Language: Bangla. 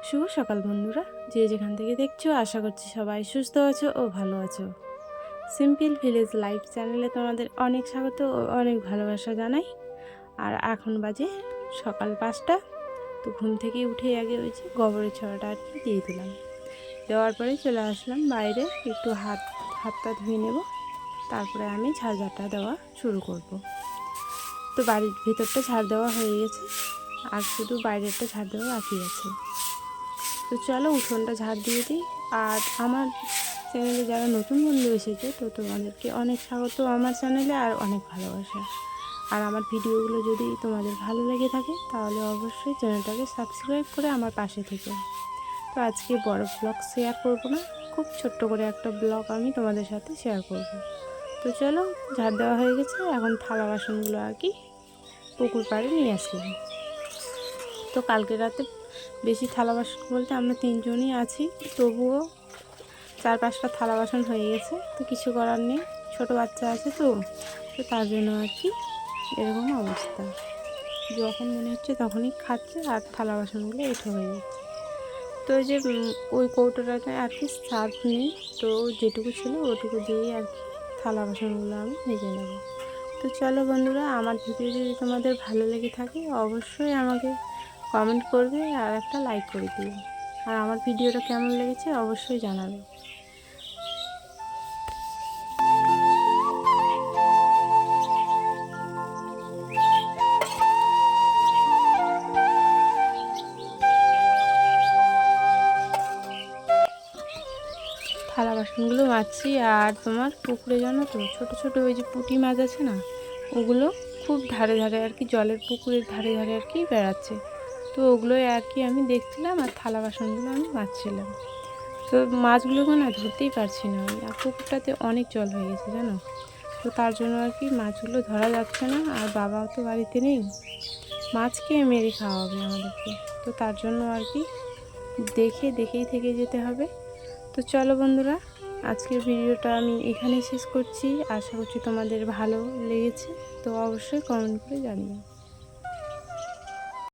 শুভ সকাল বন্ধুরা, যে যেখান থেকে দেখছো আশা করছি সবাই সুস্থ আছো ও ভালো আছো। সিম্পল ভিলেজ লাইফ চ্যানেলে তোমাদের অনেক স্বাগত ও অনেক ভালোবাসা জানাই। আর এখন বাজে সকাল 5টা। তো ঘুম থেকে উঠে আগে ওই যে গোবরের ছড়াটা আর কি দিয়ে দিলাম। দেওয়ার পরে চলে আসলাম বাইরে, একটু হাতটা ধুয়ে নেব, তারপরে আমি ঝাড়টা দেওয়া শুরু করব। তো বাড়ির ভিতরটা ঝাড় দেওয়া হয়ে গেছে, আর শুধু বাইরেরটা ঝাড় দেওয়া বাকি আছে। তো চলো উঠোনটা ঝাড় দিয়ে দিই। আর আমার চ্যানেলে যারা নতুন বন্ধু এসেছে তো তোমাদেরকে অনেক স্বাগত আমার চ্যানেলে, আর অনেক ভালোবাসা। আর আমার ভিডিওগুলো যদি তোমাদের ভালো লেগে থাকে তাহলে অবশ্যই চ্যানেলটাকে সাবস্ক্রাইব করে আমার পাশে থেকো। তো আজকে বড় ব্লগ শেয়ার করব না, খুব ছোট্ট করে একটা ব্লগ আমি তোমাদের সাথে শেয়ার করব। তো চলো, ঝাড় দেওয়া হয়ে গেছে, এখন থালা বাসনগুলো আর কি পুকুর পাড়ে নিয়ে আসলাম। তো কালকে রাতে বেশি থালা বাসন বলতে আমরা 3জনই আছি, তবুও 4-5টা থালা বাসন হয়ে গেছে। তো কিছু করার নেই, ছোটো বাচ্চা আছে তো তার জন্য আর কি এরকম অবস্থা। যখন মনে হচ্ছে তখনই খাচ্ছে আর থালা বাসনগুলো এঁঠো হয়ে যাচ্ছে। তো ওই যে ওই কৌটোটাতে আর কি সার্ফ নেই, তো যেটুকু ছিল ওটুকু দিয়েই আর কি থালা বাসনগুলো আমি মেজে নেব। তো চলো বন্ধুরা, আমার ভিডিও যদি তোমাদের ভালো লেগে থাকে অবশ্যই আমাকে কমেন্ট করবে আর একটা লাইক করে দিও। আর আমার ভিডিওটা কেমন লেগেছে অবশ্যই জানাবে। থালা বাসনগুলো মাজছি, আর তোমার পুকুরে জানো তো ছোট ছোট ওই যে পুঁটি মাছ আছে না, ওগুলো খুব ধারে ধারে আর কি, জলের পুকুরের ধারে ধারে আর কি বেড়াচ্ছে। তো ওগুলোই আর কি আমি দেখছিলাম, আর থালা বাসনগুলো আমি মাজছিলাম। তো মাছগুলোকে না ধরতেই পারছি না আমি, আর পুকুরটাতে অনেক জল হয়ে গেছে জানো। তো তার জন্য আর কি মাছগুলো ধরা যাচ্ছে না, আর বাবাও তো বাড়িতে নেই, মাছকে মেরে খাওয়াবে আমাদেরকে। তো তার জন্য আর কি দেখেই থেকে যেতে হবে। তো চলো বন্ধুরা, আজকের ভিডিওটা আমি এখানেই শেষ করছি। আশা করছি তোমাদের ভালো লেগেছে, তো অবশ্যই কমেন্ট করে জানিও।